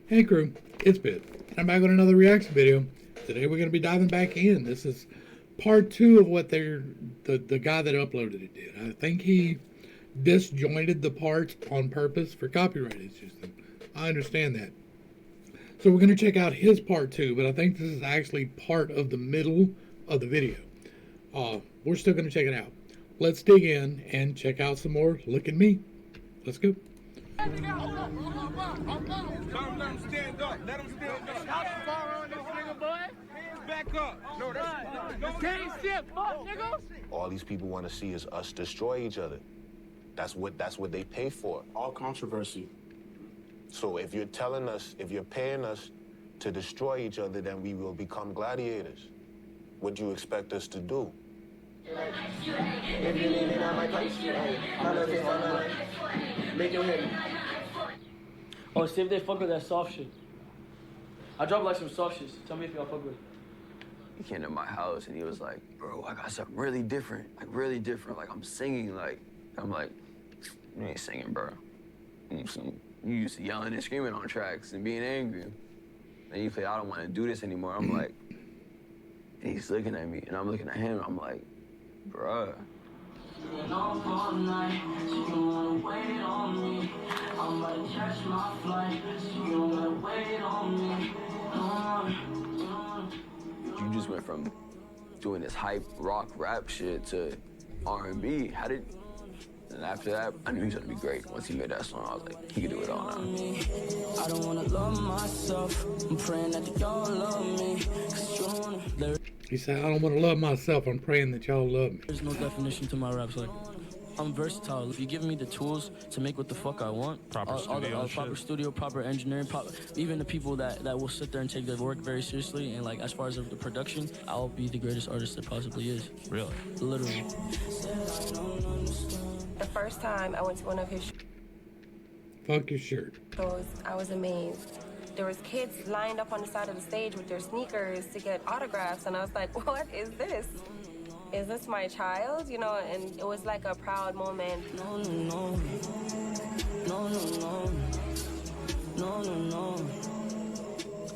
Hey crew, it's Pit. I'm back with another reaction video. Today we're going to be diving back in. This is part 2 of what the guy that uploaded it did. I think he disjointed the parts on purpose for copyright issues. I understand that. So we're going to check out his part 2, but I think this is actually part of the middle of the video. We're still going to check it out. Let's dig in and check out some more Look at Me. Let's go. Let him stand up. Let him stand up. How far on this nigga, boy? Hands back up. No, that's can't shit, fuck, nigga. All these people want to see is us destroy each other. That's what they pay for. All controversy. So if you're telling us, if you're paying us to destroy each other, then we will become gladiators. What do you expect us to do? If you leave it on my place, make your head. Oh, see if they fuck with that soft shit. I dropped like some soft shit. Tell me if y'all fuck with it. He came to my house and he was like, bro, I got something really different. Like, really different. Like, I'm singing, like, I'm like, you ain't singing, bro. You used to yelling and screaming on tracks and being angry. And you play, I don't want to do this anymore. I'm like, and he's looking at me and I'm looking at him. I'm like, bruh. You just went from doing this hype rock rap shit to R&B. How did? And after that, I knew he was gonna be great. Once he made that song, I was like, he could do it all now. I don't wanna love myself. I'm praying that y'all love me. He said, I don't want to love myself. I'm praying that y'all love me. There's no definition to my raps. Like, I'm versatile. If you give me the tools to make what the fuck I want, proper studio, proper engineering, even the people that will sit there and take their work very seriously, and like as far as the production, I'll be the greatest artist there possibly is. Really? Literally. The first time I went to one of his Fuck your shirt. shows, I was amazed. There was kids lined up on the side of the stage with their sneakers to get autographs, and I was like, what is this? Is this my child? You know, and it was like a proud moment. No, no, no. No, no, no. No, no, no.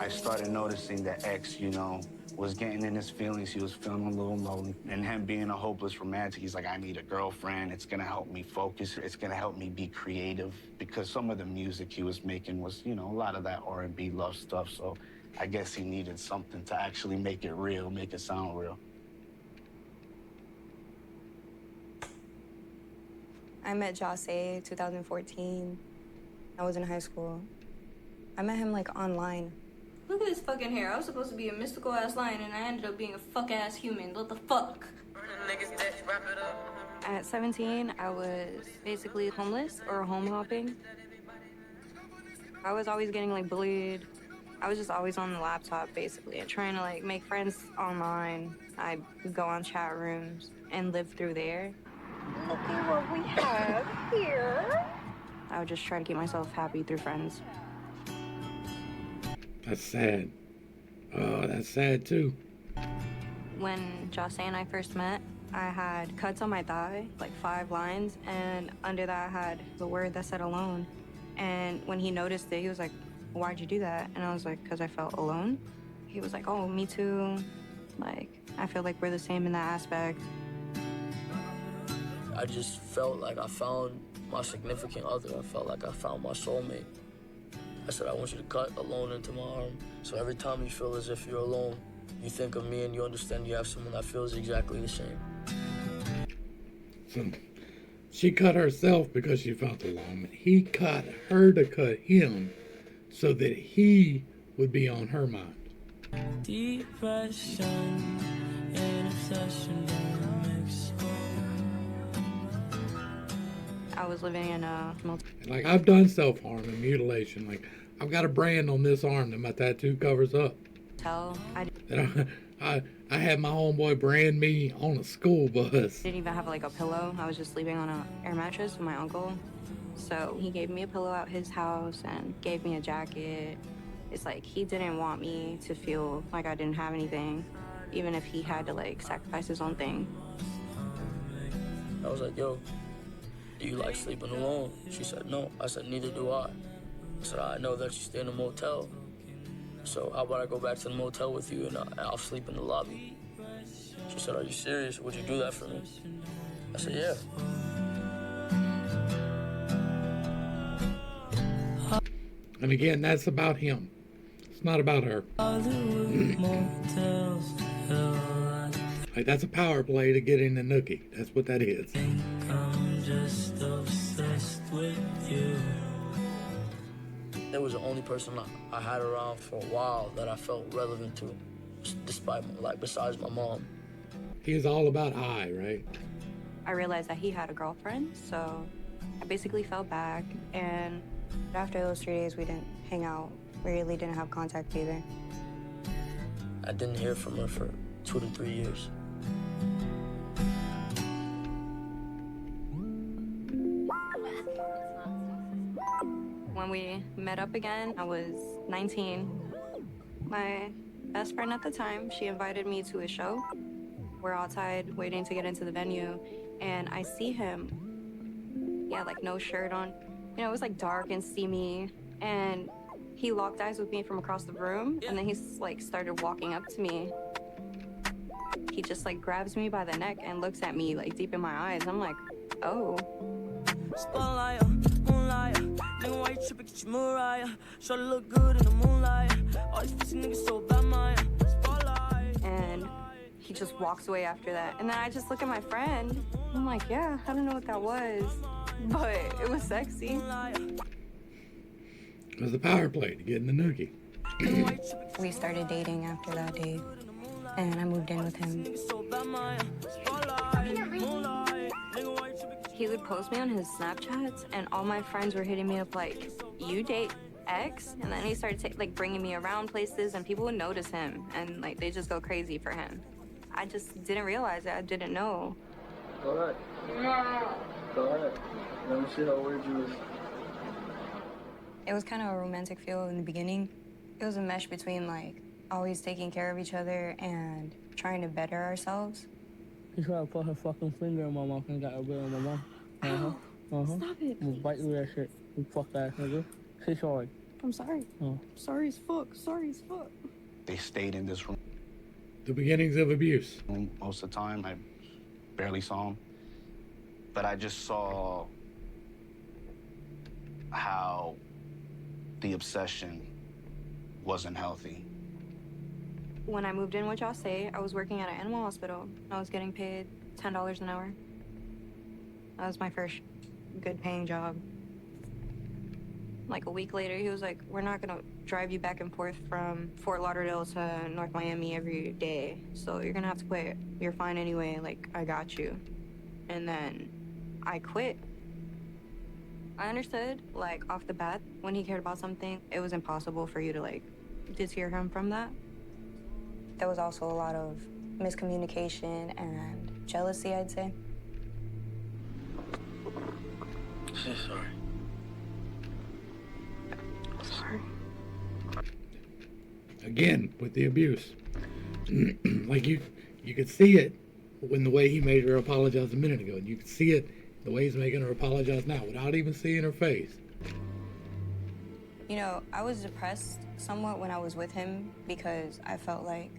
I started noticing that X, you know, was getting in his feelings. He was feeling a little lonely. And him being a hopeless romantic, he's like, I need a girlfriend. It's gonna help me focus. It's gonna help me be creative. Because some of the music he was making was, you know, a lot of that R&B love stuff. So I guess he needed something to actually make it real, make it sound real. I met Jose 2014. I was in high school. I met him like online. Look at this fucking hair. I was supposed to be a mystical ass lion and I ended up being a fuck ass human. What the fuck? At 17, I was basically homeless or home hopping. I was always getting like bullied. I was just always on the laptop basically and trying to like make friends online. I'd go on chat rooms and live through there. Look at what we have here. I would just try to keep myself happy through friends. That's sad. Oh, that's sad too. When Jose and I first met, I had cuts on my thigh, like 5 lines, and under that I had the word that said alone. And when he noticed it, he was like, why'd you do that? And I was like, because I felt alone. He was like, oh, me too. Like, I feel like we're the same in that aspect. I just felt like I found my significant other. I felt like I found my soulmate. I said, I want you to cut alone into my arm. So every time you feel as if you're alone, you think of me and you understand you have someone that feels exactly the same. So she cut herself because she felt alone. He cut her to cut him so that he would be on her mind. Depression and obsession don't mix. I was living in a Like, I've done self-harm and mutilation. Like, I've got a brand on this arm that my tattoo covers up. motel. I had my homeboy brand me on a school bus. Didn't even have like a pillow. I was just sleeping on an air mattress with my uncle. So he gave me a pillow at his house and gave me a jacket. It's like he didn't want me to feel like I didn't have anything, even if he had to like sacrifice his own thing. I was like, yo, do you like sleeping alone? She said, no. I said, neither do I. I said, I know that you stay in a motel. So how about I go back to the motel with you and I'll sleep in the lobby? She said, are you serious? Would you do that for me? I said, yeah. And again, that's about him. It's not about her. Like, that's a power play to get in the nookie. That's what that is. I'm just obsessed with you. It was the only person I had around for a while that I felt relevant to, despite, like, besides my mom. He is all about I, right? I realized that he had a girlfriend, so I basically fell back, and after those 3 days, we didn't hang out. We really didn't have contact either. I didn't hear from her for 2 to 3 years. When we met up again, I was 19. My best friend at the time, she invited me to a show. We're outside waiting to get into the venue, and I see him. He had like no shirt on. You know, it was like dark and steamy, and he locked eyes with me from across the room, and then he like started walking up to me. He just like grabs me by the neck and looks at me like deep in my eyes. I'm like, oh. Spotlight, moonlight, nigga, why you tripping? Get your Mariah. Shorty look good in the moonlight. All these pussy niggas so bad, Maya. Spotlight. And he just walks away after that. And then I just look at my friend. I'm like, yeah, I don't know what that was, but it was sexy. It was the power play to get in the nookie. We started dating after that date, and I moved in with him. He would post me on his Snapchats, and all my friends were hitting me up like, you date X? And then he started like bringing me around places, and people would notice him, and like they just go crazy for him. I just didn't realize it. I didn't know. Go ahead. Go ahead. Let me see how weird you is. It was kind of a romantic feel in the beginning. It was a mesh between like always taking care of each other and trying to better ourselves. He tried to put her fucking finger in my mouth and got a bit on my mouth. Stop it. I'm gonna bite you with that shit. You fuck ass nigga. Say sorry. I'm sorry. Oh. Sorry as fuck. Sorry as fuck. They stayed in this room The beginnings of abuse. most of the time. I barely saw him. But I just saw how the obsession wasn't healthy. When I moved in with Jose, I was working at an animal hospital. I was getting paid $10 an hour. That was my first good paying job. Like a week later, he was like, we're not gonna drive you back and forth from Fort Lauderdale to North Miami every day. So you're gonna have to quit. You're fine anyway, like, I got you. And then I quit. I understood, like, off the bat, when he cared about something, it was impossible for you to, like, deter him from that. There was also a lot of miscommunication and jealousy, I'd say. Sorry. Sorry. Again, with the abuse. Like you could see it when the way he made her apologize a minute ago, and you could see it the way he's making her apologize now without even seeing her face. You know, I was depressed somewhat when I was with him because I felt like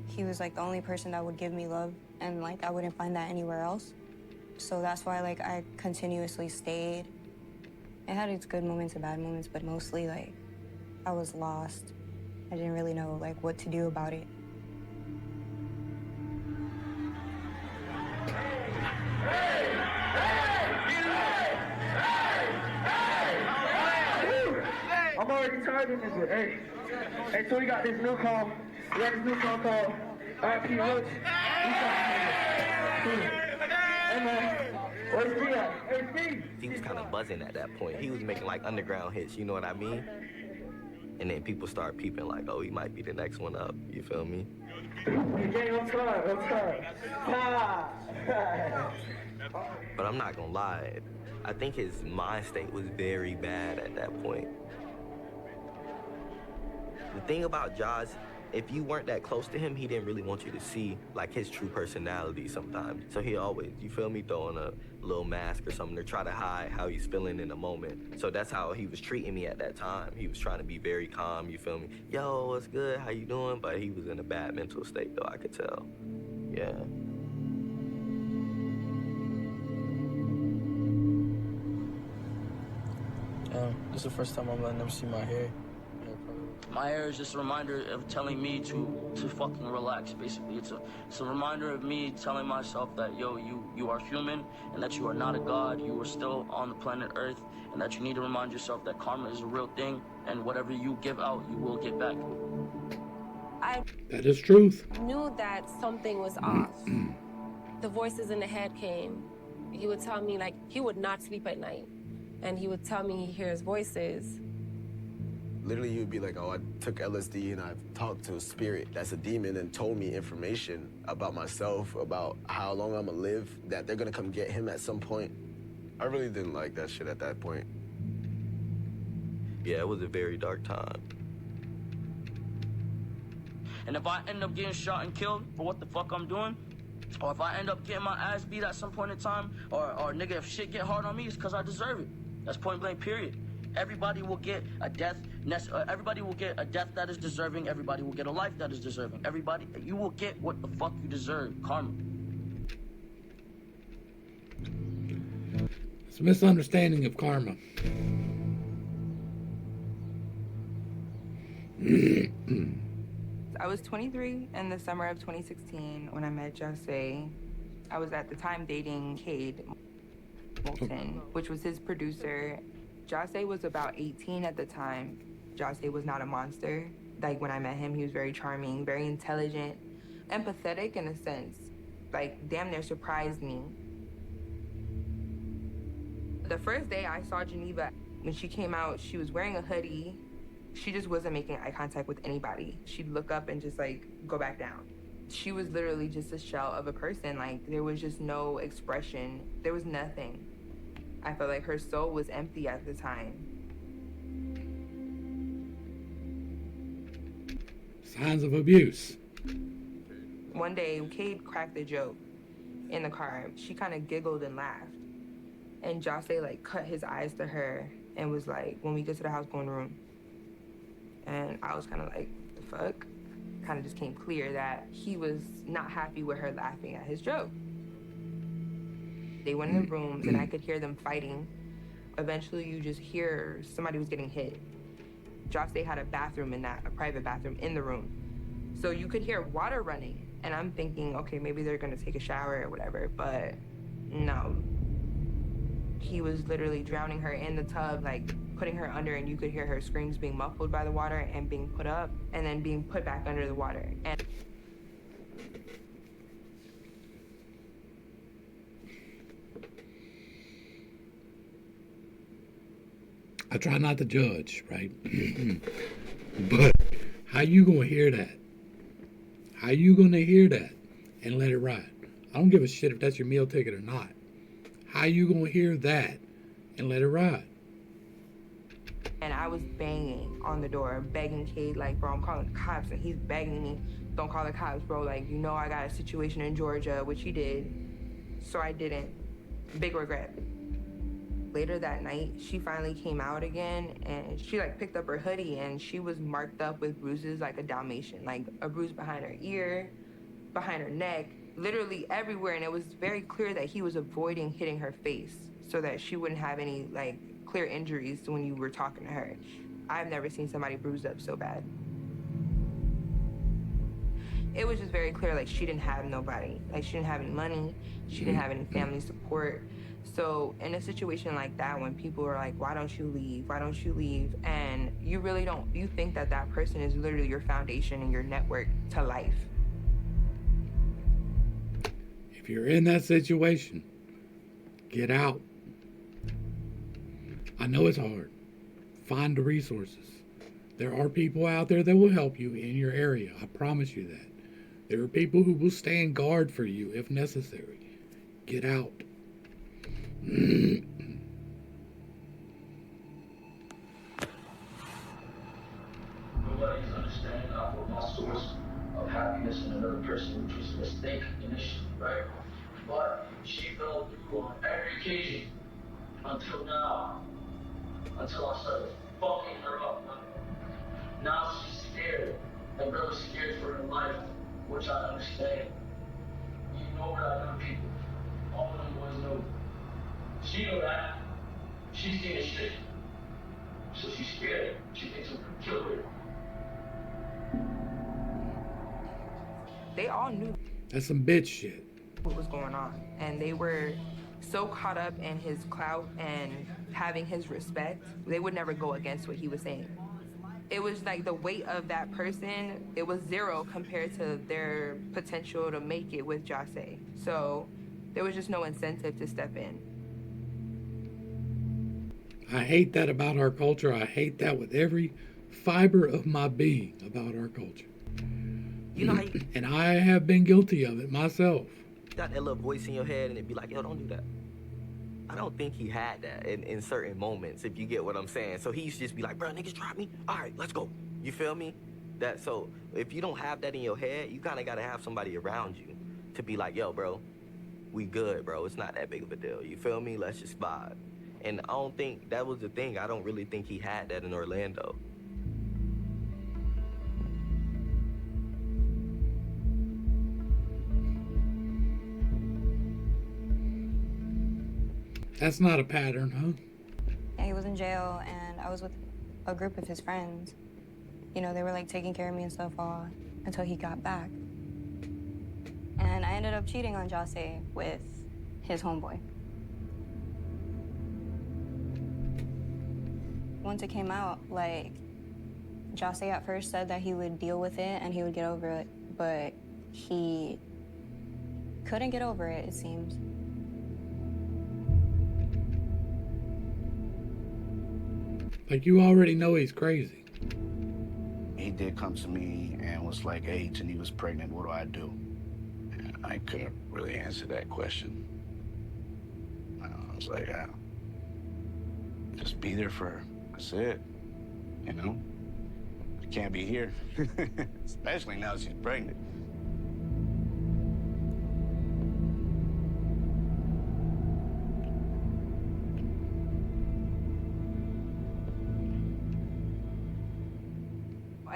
he was like the only person that would give me love, and like I wouldn't find that anywhere else. So that's why like I continuously stayed. It had its good moments and bad moments, but mostly like I was lost. I didn't really know like what to do about it. I'm already tired of this. Hey, so we got this new call. We got this new call called RP Roach. Hey man, where's Steve at? Hey Steve! He was kind of buzzing at that point. He was making like underground hits, you know what I mean? And then people start peeping like, oh, he might be the next one up. You feel me? Yeah, I'm tired. Nah. But I'm not gonna lie. I think his mind state was very bad at that point. The thing about Josh, if you weren't that close to him, he didn't really want you to see like his true personality sometimes. So he always, you feel me, throwing a little mask or something to try to hide how he's feeling in the moment. So that's how he was treating me at that time. He was trying to be very calm, you feel me? Yo, what's good? How you doing? But he was in a bad mental state though, I could tell. Yeah. This is the first time I'm letting them see my hair. My hair is just a reminder of telling me to fucking relax, basically. It's a reminder of me telling myself that, yo, you are human, and that you are not a god, you are still on the planet Earth, and that you need to remind yourself that karma is a real thing, and whatever you give out, you will get back. That is truth. I knew that something was off. The voices in the head came. He would tell me, like, he would not sleep at night. And he would tell me he hears voices. Literally, he would be like, oh, I took LSD and I talked to a spirit that's a demon and told me information about myself, about how long I'm gonna live, that they're gonna come get him at some point. I really didn't like that shit at that point. Yeah, it was a very dark time. And if I end up getting shot and killed for what the fuck I'm doing, or if I end up getting my ass beat at some point in time, or nigga, if shit get hard on me, it's because I deserve it. That's point blank, period. Everybody will get a death. Everybody will get a death that is deserving. Everybody will get a life that is deserving. Everybody, you will get what the fuck you deserve. Karma. It's a misunderstanding of karma. I was 23 in the summer of 2016 when I met Jose. I was at the time dating Cade Moulton, which was his producer. Jose was about 18 at the time. Jose was not a monster. Like, when I met him, he was very charming, very intelligent, empathetic in a sense. Like, damn near surprised me. The first day I saw Geneva, when she came out, she was wearing a hoodie. She just wasn't making eye contact with anybody. She'd look up and just, like, go back down. She was literally just a shell of a person. Like, there was just no expression. There was nothing. I felt like her soul was empty at the time. Signs of abuse. One day, Cade cracked a joke in the car. She kind of giggled and laughed. And Jose, like, cut his eyes to her and was like, when we get to the house, go in the room. And I was kind of like, the fuck? Kind of just came clear that he was not happy with her laughing at his joke. They went in the rooms and I could hear them fighting. Eventually you just hear somebody was getting hit. Jose had a bathroom a private bathroom in the room. So you could hear water running. And I'm thinking, okay, maybe they're gonna take a shower or whatever, but no. He was literally drowning her in the tub, like putting her under, and you could hear her screams being muffled by the water and being put up and then being put back under the water. And I try not to judge, right? But how you gonna hear that? How you gonna hear that and let it ride? I don't give a shit if that's your meal ticket or not. How you gonna hear that and let it ride? And I was banging on the door, begging Cade, like, bro, I'm calling the cops. And he's begging me, don't call the cops, bro. Like, you know I got a situation in Georgia, which he did. So I didn't. Big regret. Later that night, she finally came out again, and she, like, picked up her hoodie, and she was marked up with bruises like a Dalmatian. Like, a bruise behind her ear, behind her neck, literally everywhere. And it was very clear that he was avoiding hitting her face so that she wouldn't have any, like, clear injuries when you were talking to her. I've never seen somebody bruised up so bad. It was just very clear, like, she didn't have nobody. Like, she didn't have any money. She didn't have any family support. So in a situation like that, when people are like, why don't you leave? Why don't you leave? And you really don't, you think that that person is literally your foundation and your network to life. If you're in that situation, get out. I know it's hard. Find the resources. There are people out there that will help you in your area. I promise you that. There are people who will stand guard for you if necessary. Get out. understand. I put my source of happiness in another person, which was a mistake initially, right? But she fell through on every occasion until now. Until I started fucking her up. Now she's scared. That girl is scared for her life, which I understand. You know what I done, people. All of them boys know. She know that. She's seen this shit. So she's scared. She thinks I'm gonna kill her. They all knew That's some bitch shit. what was going on, and they were so caught up in his clout and having his respect, they would never go against what he was saying. It was like the weight of that person, it was zero compared to their potential to make it with Jase. So there was just no incentive to step in. I hate that about our culture. I hate that with every fiber of my being about our culture. You know how you And I have been guilty of it myself. got that little voice in your head and it'd be like, yo, don't do that. I don't think he had that in certain moments, if you get what I'm saying. So he used to just be like, bro, niggas drop me. All right, let's go. You feel me? So if you don't have that in your head, you kind of got to have somebody around you to be like, yo, bro, we good, bro. It's not that big of a deal. You feel me? Let's just vibe. And I don't think that was the thing. I don't really think he had that in Orlando. That's not a pattern, huh? Yeah, he was in jail, and I was with a group of his friends. You know, they were like taking care of me and stuff all until he got back. And I ended up cheating on Jase with his homeboy. Once it came out, like, Jase at first said that he would deal with it and he would get over it, but he couldn't get over it, it seems. Like, you already know he's crazy. He did come to me and was like, hey, Geneva's pregnant, what do I do? And I couldn't really answer that question. I was like, yeah, just be there for her. That's it, you know? I can't be here, especially now she's pregnant.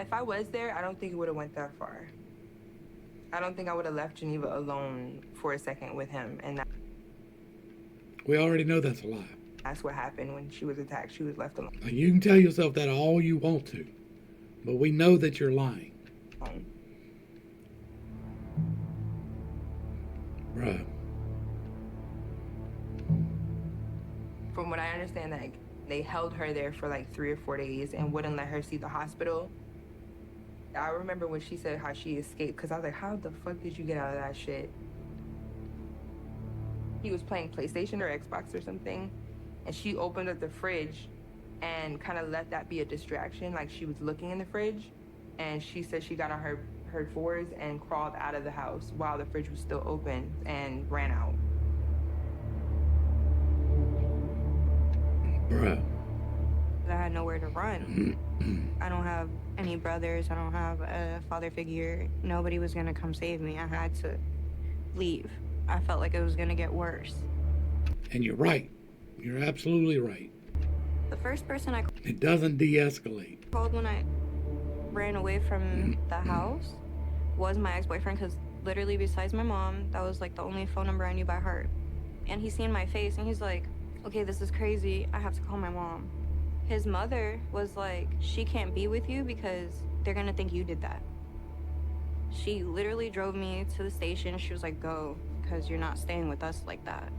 If I was there, I don't think it would have went that far. I don't think I would have left Geneva alone for a second with him, and We already know that's a lie. that's what happened when she was attacked. She was left alone. Like, you can tell yourself that all you want to, but we know that you're lying. Bruh. From what I understand, like, they held her there for like 3 or 4 days and wouldn't let her see the hospital. I remember when she said how she escaped, because I was like, how the fuck did you get out of that shit? He was playing PlayStation or Xbox or something, and she opened up the fridge and kind of let that be a distraction. Like, she was looking in the fridge, and she said she got on her fours and crawled out of the house while the fridge was still open and ran out. Bruh. I had nowhere to run. I don't have any brothers. I don't have a father figure. Nobody was gonna come save me. I had to leave. I felt like it was gonna get worse. And you're right. You're absolutely right. The first person I It doesn't de-escalate. called when I ran away from the house was my ex-boyfriend, because literally besides my mom, that was like the only phone number I knew by heart. And he seen my face and he's like, okay, this is crazy. I have to call my mom. His mother was like, she can't be with you because they're gonna think you did that. She literally drove me to the station. She was like, go, because you're not staying with us like that.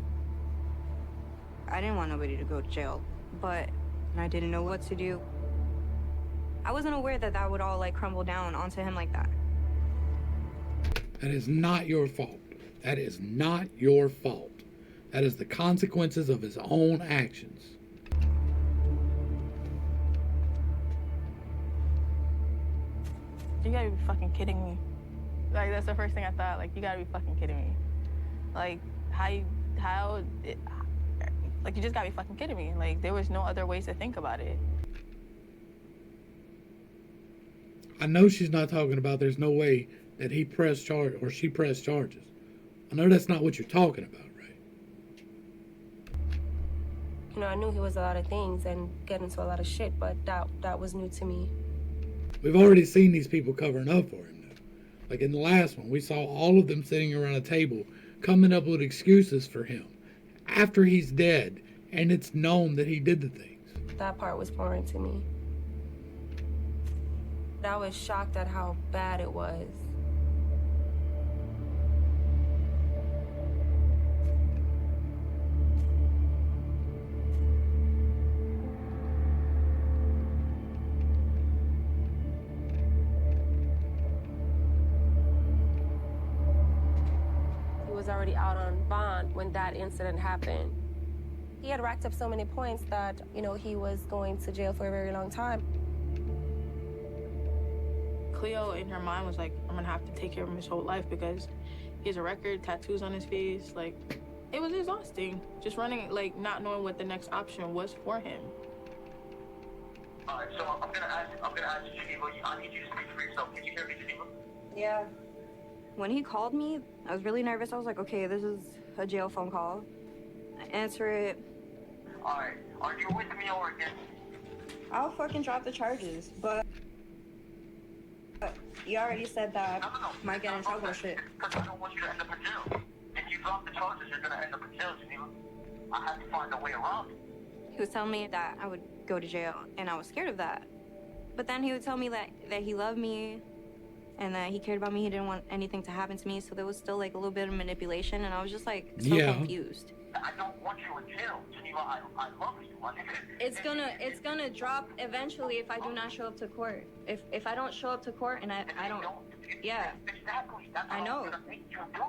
I didn't want nobody to go to jail, but I didn't know what to do. I wasn't aware that that would all like crumble down onto him like that. That is not your fault. That is not your fault. That is the consequences of his own actions. You gotta be fucking kidding me. Like, that's the first thing I thought. Like, you gotta be fucking kidding me. Like, like, you just gotta be fucking kidding me. Like, there was no other ways to think about it. I know she's not talking about there's no way that he pressed charge or she pressed charges. I know that's not what you're talking about, right? You know, I knew he was a lot of things and get into a lot of shit, but that was new to me. We've already seen these people covering up for him, though. Like in the last one, we saw all of them sitting around a table coming up with excuses for him after he's dead, and it's known that he did the things. That part was foreign to me. I was shocked at how bad it was. He was already out on bond when that incident happened. He had racked up so many points that, you know, he was going to jail for a very long time. Cleo, in her mind, was like, I'm gonna have to take care of him his whole life because he has a record, tattoos on his face. Like, it was exhausting. Just running, like, not knowing what the next option was for him. Alright, so I'm gonna ask you, Geneva. I need you to speak for yourself. Can you hear me, Geneva? Yeah. When he called me, I was really nervous. I was like, okay, this is a jail phone call. I answer it. Alright, are you with me or against me? I'll fucking drop the charges, but you already said that I might get in trouble and shit. Because I don't want you to end up in jail. If you drop the charges, you're gonna end up in jail, Geneva. I have to find a way around it. He was telling me that I would go to jail, and I was scared of that. But then he would tell me that he loved me, and that he cared about me. He didn't want anything to happen to me, so there was still like a little bit of manipulation, and I was just like so confused. I don't want you in jail, Geneva. I love you. It's gonna drop eventually if I do not show up to court. If I don't show up to court and I don't, yeah. Exactly. That's I know. What I'm gonna make you do.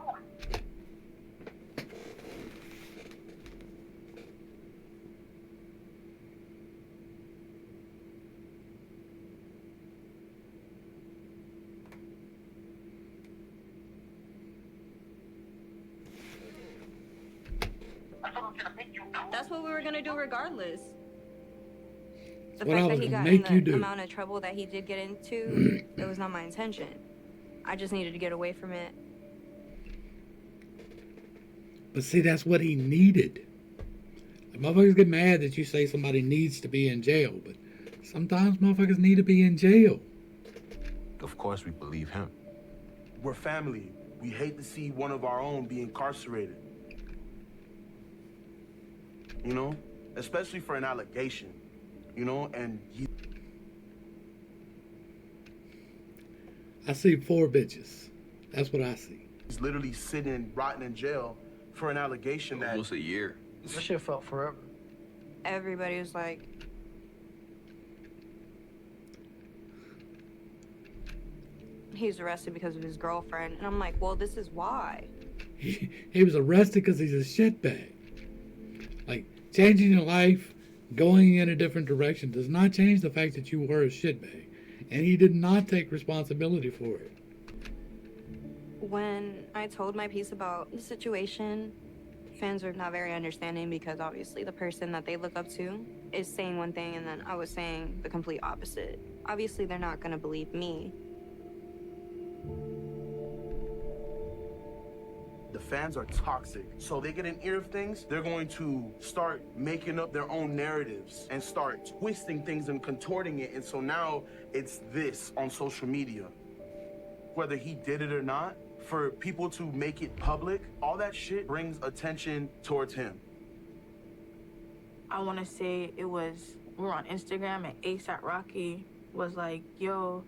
That's what we were gonna do regardless. The What I fact was that he gonna got make in you the do. amount of trouble that he did get into, it was not my intention. I just needed to get away from it. But see, that's what he needed. Like, motherfuckers get mad that you say somebody needs to be in jail, but sometimes motherfuckers need to be in jail. Of course we believe him. We're family. We hate to see one of our own be incarcerated. You know? Especially for an allegation. You know? And I see 4 bitches. That's what I see. he's literally sitting, rotting in jail for an allegation that... Almost a year. That shit felt forever. Everybody was like, he's arrested because of his girlfriend. And I'm like, well, this is why. He was arrested because he's a shitbag. Like, changing your life, going in a different direction does not change the fact that you were a shitbag. And he did not take responsibility for it. When I told my piece about the situation, fans are not very understanding because obviously the person that they look up to is saying one thing and then I was saying the complete opposite. Obviously they're not gonna believe me. The fans are toxic. So they get an ear of things, they're going to start making up their own narratives and start twisting things and contorting it. And so now it's this on social media. Whether he did it or not, for people to make it public, all that shit brings attention towards him. I want to say we were on Instagram and ASAP Rocky was like, yo,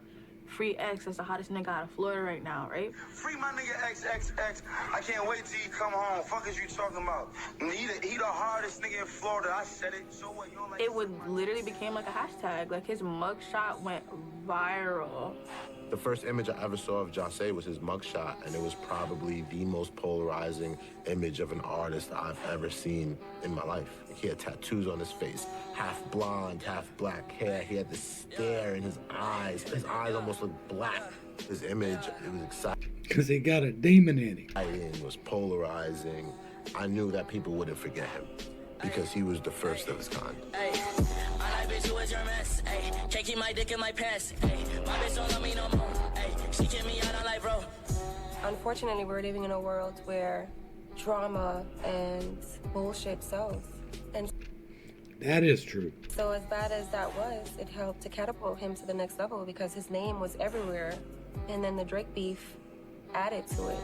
free X, that's the hottest nigga out of Florida right now, right? Free my nigga XXX. I can't wait till he come home. Fuck is you talking about? He the hardest nigga in Florida. I said it. So what? You don't like It would literally became like a hashtag. Like his mugshot went viral. The first image I ever saw of Jose was his mugshot, and it was probably the most polarizing image of an artist I've ever seen in my life. He had tattoos on his face, half blonde, half black hair. He had this stare in his eyes. His eyes almost looked black. His image, it was exciting. Because he got a demon in him. It was polarizing. I knew that people wouldn't forget him because he was the first of his kind. Ay, life bitch, you is your mess. Ayy, can't keep my dick in my pants. Ayy, my bitch don't love me no more. Ayy, she kick me out on life, bro. Unfortunately, we're living in a world where drama and bullshit sells. And That is true. so as bad as that was, it helped to catapult him to the next level because his name was everywhere. And then the Drake beef added to it.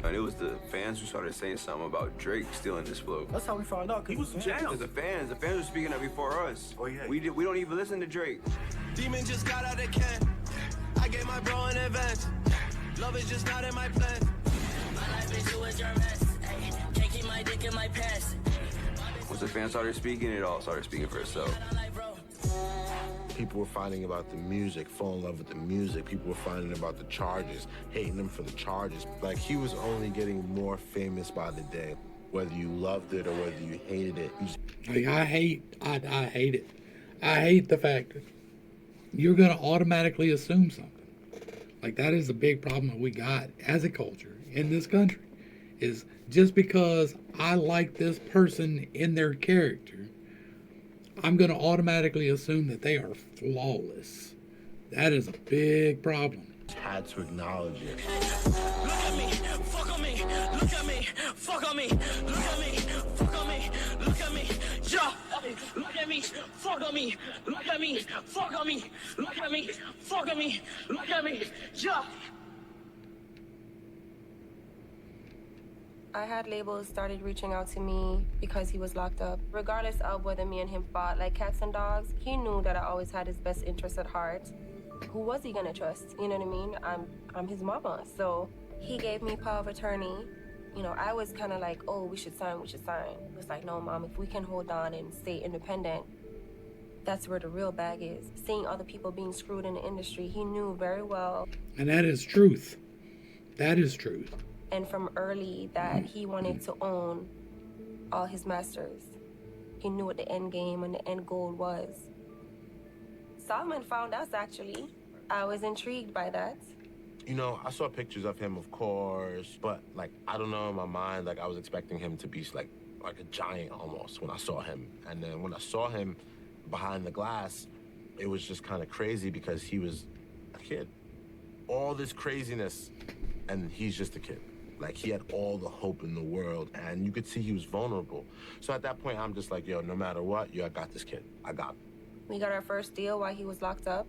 And it was the fans who started saying something about Drake stealing this flow. That's how we found out. He was in jail. Because the fans were speaking up before us. Oh yeah. We don't even listen to Drake. Demon just got out of can. I gave my bro an advance. Love is just not in my plan. My life bitch, you is your mess. Ayy, can't keep my dick in my pants. Once the fans started speaking, it all started speaking for itself. People were finding about the music, falling in love with the music. People were finding about the charges, hating him for the charges. Like, he was only getting more famous by the day. Whether you loved it or whether you hated it. Like, I hate it. I hate the fact that you're going to automatically assume something. Like, that is a big problem that we got as a culture in this country. Is just because I like this person in their character, I'm going to automatically assume that they are flawless. That is a big problem. Had to acknowledge it. Look at me, fuck on me, look at me, fuck on me, look at me, fuck on me, look at me, yeah, look at me, fuck on me, look at me, fuck on me, look at me, fuck on me, look at me, yeah. I had labels started reaching out to me because he was locked up. Regardless of whether me and him fought like cats and dogs, he knew that I always had his best interest at heart. Who was he gonna trust? You know what I mean? I'm his mama. So he gave me power of attorney. You know, I was kind of like, oh, we should sign. It was like, no, Mom, if we can hold on and stay independent, that's where the real bag is. Seeing other people being screwed in the industry, he knew very well. And that is truth. That is truth. And from early that he wanted to own all his masters. He knew what the end game and the end goal was. Solomon found us, actually. I was intrigued by that. You know, I saw pictures of him, of course, but, like, I don't know, in my mind, like, I was expecting him to be, like a giant almost when I saw him. And then when I saw him behind the glass, it was just kind of crazy because he was a kid. All this craziness, and he's just a kid. Like, he had all the hope in the world, and you could see he was vulnerable. So at that point, I'm just like, yo, no matter what, I got this kid. I got him. We got our first deal while he was locked up.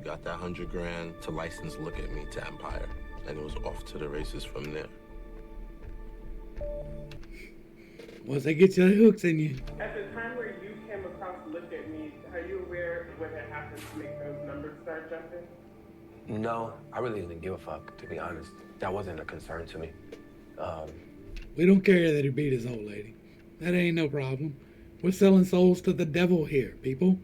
Got that $100 grand to license Look at Me to Empire, and it was off to the races from there. Once they get your hooks in you. At the time where you came across Look at Me, are you aware of what had happened to make those numbers start jumping? No, I really didn't give a fuck, to be honest. That wasn't a concern to me. We don't care that he beat his old lady. That ain't no problem. We're selling souls to the devil here, people.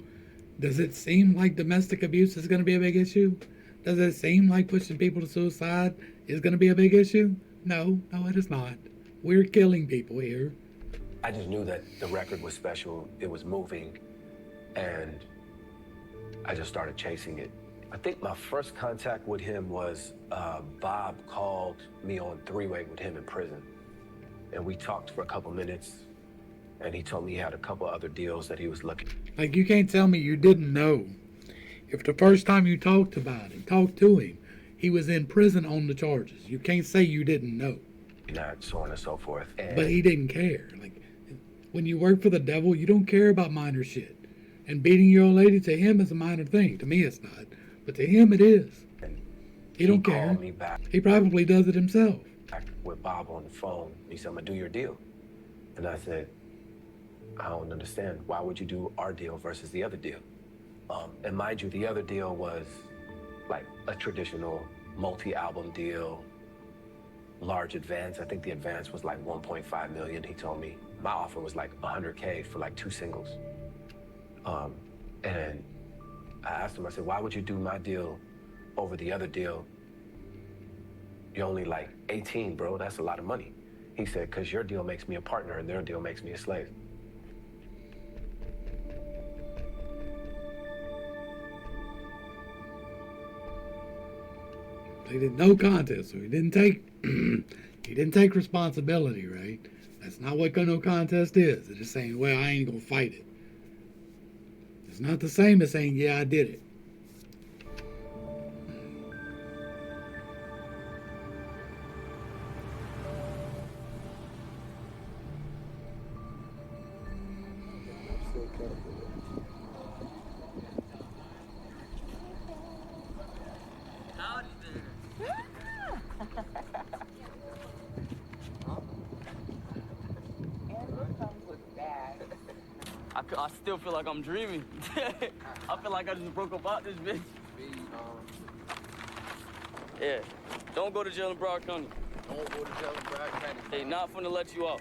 Does it seem like domestic abuse is going to be a big issue? Does it seem like pushing people to suicide is going to be a big issue? No, it is not. We're killing people here. I just knew that the record was special, it was moving, and I just started chasing it. I think my first contact with him was Bob called me on three-way with him in prison. And we talked for a couple minutes, and he told me he had a couple other deals that he was looking. Like, you can't tell me you didn't know. If the first time you talked to him, he was in prison on the charges. You can't say you didn't know. Not so on and so forth. And but he didn't care. Like, when you work for the devil, you don't care about minor shit. And beating your old lady to him is a minor thing. To me, it's not. But to him, it is. He don't care. Called me back. He probably does it himself. With Bob on the phone, he said, I'm gonna do your deal. And I said, I don't understand. Why would you do our deal versus the other deal? And mind you, the other deal was like a traditional multi-album deal, large advance. I think the advance was like 1.5 million, he told me. My offer was like 100K for like 2 singles. And I asked him, I said, why would you do my deal over the other deal? You're only like 18, bro. That's a lot of money. He said, because your deal makes me a partner and their deal makes me a slave. They did no contest, so he didn't take responsibility, right? That's not what no contest is. They're just saying, well, I ain't gonna fight it. It's not the same as saying, yeah, I did it. I still feel like I'm dreaming. I feel like I just broke up out this bitch. Yeah. Don't go to jail in Broward County. Don't go to jail in Broward County. They not finna let you out.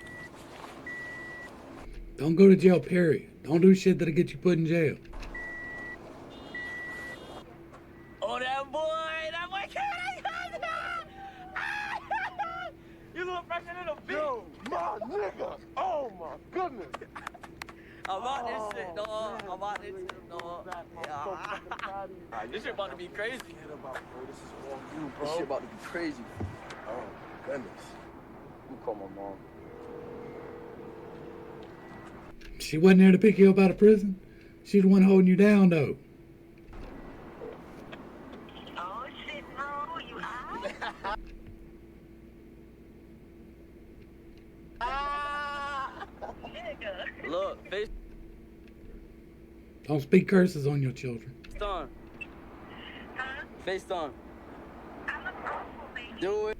Don't go to jail, period. Don't do shit that'll get you put in jail. Oh, that boy can't. You little fresher than a bitch. Yo, my nigga. Oh my goodness. I'm out this shit, dog. I'm out this shit, dog. Yeah. This shit about to be crazy. This is all you, bro. This shit about to be crazy. Oh, goodness. I'm gonna call my mom. She wasn't there to pick you up out of prison. She's the one holding you down, though. Oh, shit, no. You out? Nigga. Look, face Don't speak curses on your children. on. Huh? FaceTime. I look awful, baby. Do it.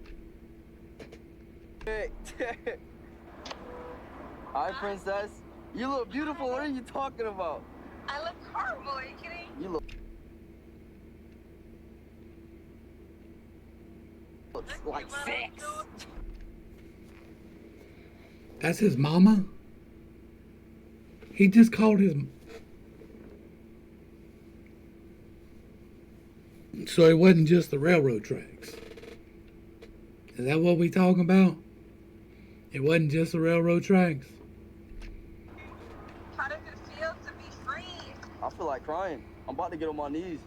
Hi, princess. You look beautiful. What are you talking about? I look horrible. Are you kidding? You look like sex. That's his mama? He just called his... So it wasn't just the railroad tracks. Is that what we talking about? It wasn't just the railroad tracks. How does it feel to be free? I feel like crying. I'm about to get on my knees.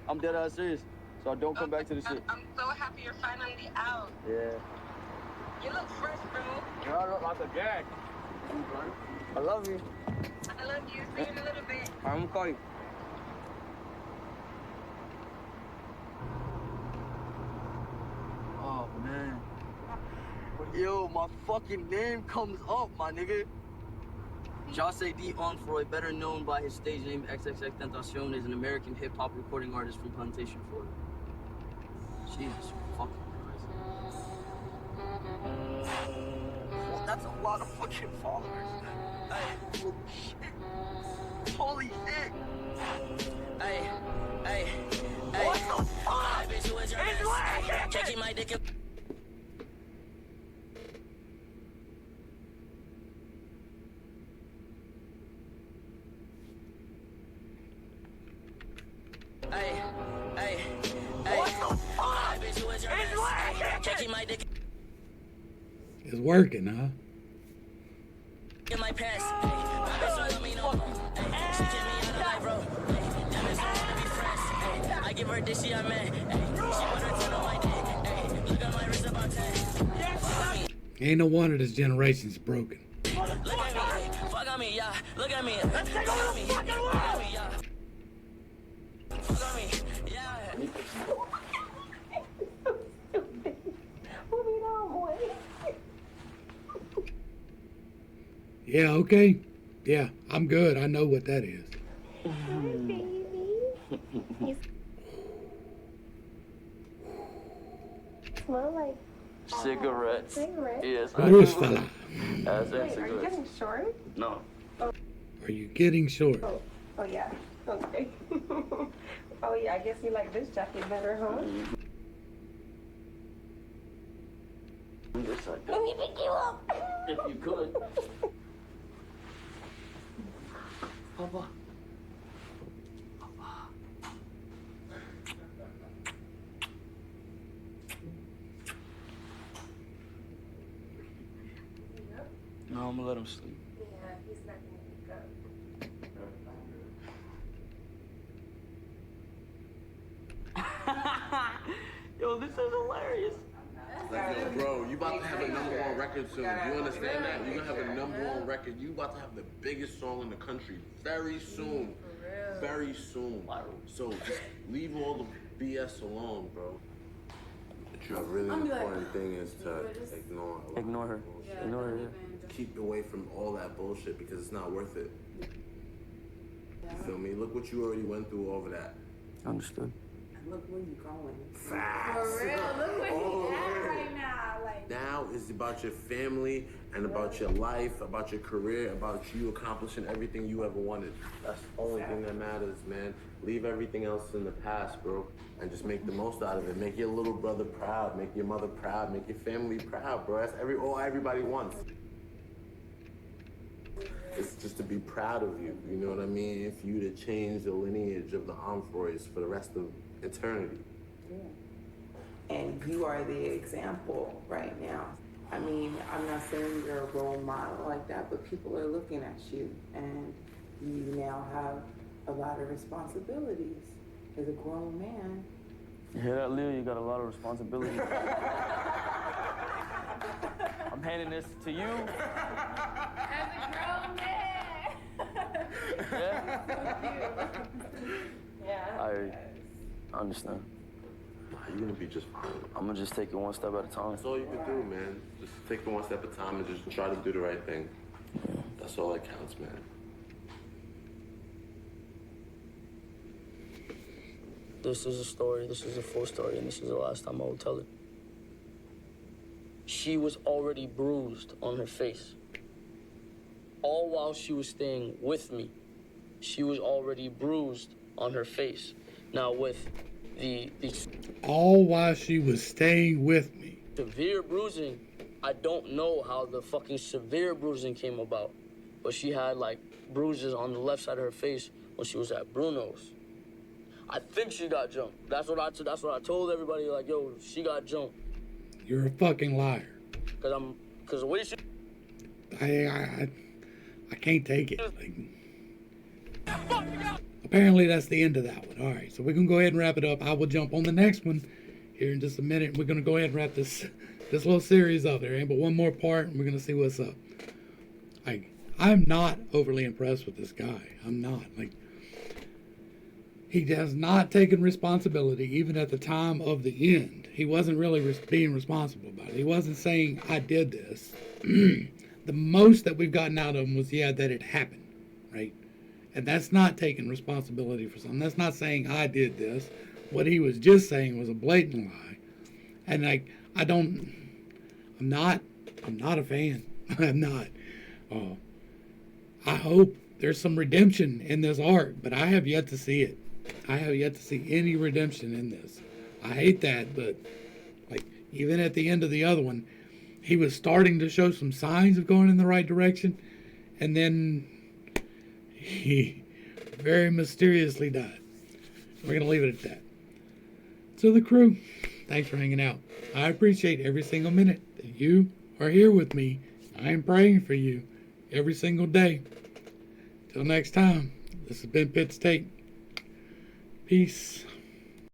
I'm dead ass serious. So I don't come back to the shit. I'm so happy you're finally out. Yeah. You look fresh, bro. You look like a gag. I love you. I love you. See you in a little bit. I'm gonna call you. Oh, man. Yo, my fucking name comes up, my nigga. Jose D. Onfroy, better known by his stage name XXXTentacion, is an American hip-hop recording artist from Plantation, Florida. Jesus fucking Christ. Well, that's a lot of fucking followers. Hey, holy shit. Holy shit. Hey, hey, hey. What the fuck? It's working! Taking my dick. Hey, hey, hey. What the fuck? It's working! Taking my dick. It's working, huh? In my pants, hey, my bitch don't let me know. Hey, she kicked me out of life, bro. Hey, that bitch don't wanna be friends. Hey, I give her this, she a man. Hey, she put her 10 on my dick. Hey, look at my wrist about 10. Ain't no wonder this generation's broken. Look at me, fuck on me, yeah. Look at me, let's take over the fucking world. Fuck on me, yeah. Fuck on me, yeah. Yeah, okay. Yeah, I'm good. I know what that is. Smell like Cigarettes. cigarettes. Yes. Bruce fella. As Wait, in are you cigarettes. getting short? No. Are you getting short? Oh yeah. Okay. Oh yeah, I guess you like this jacket better, huh? This side. Let me pick you up. If you could. Papa. No, I'm gonna let him sleep. Yeah, he's not gonna wake up. Yo, this is hilarious. Like, yo, bro, you about to have a #1 record soon. You understand that? You're gonna have a #1 record. You about to have the biggest song in the country very soon. Very soon. So just leave all the BS alone, bro. A really important thing is to ignore her. Ignore her, yeah. Keep away from all that bullshit because it's not worth it. You feel me? Look what you already went through over that. Understood. Look where you going. Facts. For real, look where Oh, he's at yeah. right now. Like, Now it's about your family and about your life, about your career, about you accomplishing everything you ever wanted. That's the only thing that matters, man. Leave everything else in the past, bro, and just make the most out of it. Make your little brother proud, make your mother proud, make your family proud, bro. That's all everybody wants. It's just to be proud of you, you know what I mean? For you to change the lineage of the Omfroys for the rest of eternity. and you are the example right now. I mean, I'm not saying you're a role model like that, but people are looking at you, and you now have a lot of responsibilities as a grown man. You hear that, Leo? You got a lot of responsibility. I'm handing this to you. As a grown man. Yeah? I understand. You're gonna be just fine. I'm gonna just take it one step at a time. That's all you can do, man. Just take it one step at a time and just try to do the right thing. That's all that counts, man. This is a story, this is a full story, and this is the last time I will tell it. She was already bruised on her face. All while she was staying with me, she was already bruised on her face. Now with the all while she was staying with me. Severe bruising, I don't know how the fucking severe bruising came about, but she had like bruises on the left side of her face when she was at Bruno's. I think she got jumped. That's what I told everybody. Like, yo, she got jumped. You're a fucking liar. Cause the way she. I can't take it. Like, apparently that's the end of that one. All right, so we're gonna go ahead and wrap it up. I will jump on the next one here in just a minute. We're gonna go ahead and wrap this little series up. There ain't but one more part, and we're gonna see what's up. I'm not overly impressed with this guy. I'm not. Like, he has not taken responsibility, even at the time of the end. He wasn't really being responsible about it. He wasn't saying, I did this. The most that we've gotten out of him was, yeah, that it happened, right? And that's not taking responsibility for something. That's not saying, I did this. What he was just saying was a blatant lie. And, like, I'm not a fan. I'm not. I hope there's some redemption in this arc, but I have yet to see it. I have yet to see any redemption in this. I hate that, but like even at the end of the other one, he was starting to show some signs of going in the right direction, and then he very mysteriously died. We're going to leave it at that. So the crew, thanks for hanging out. I appreciate every single minute that you are here with me. I am praying for you every single day. Till next time, this has been Pittstake. Peace.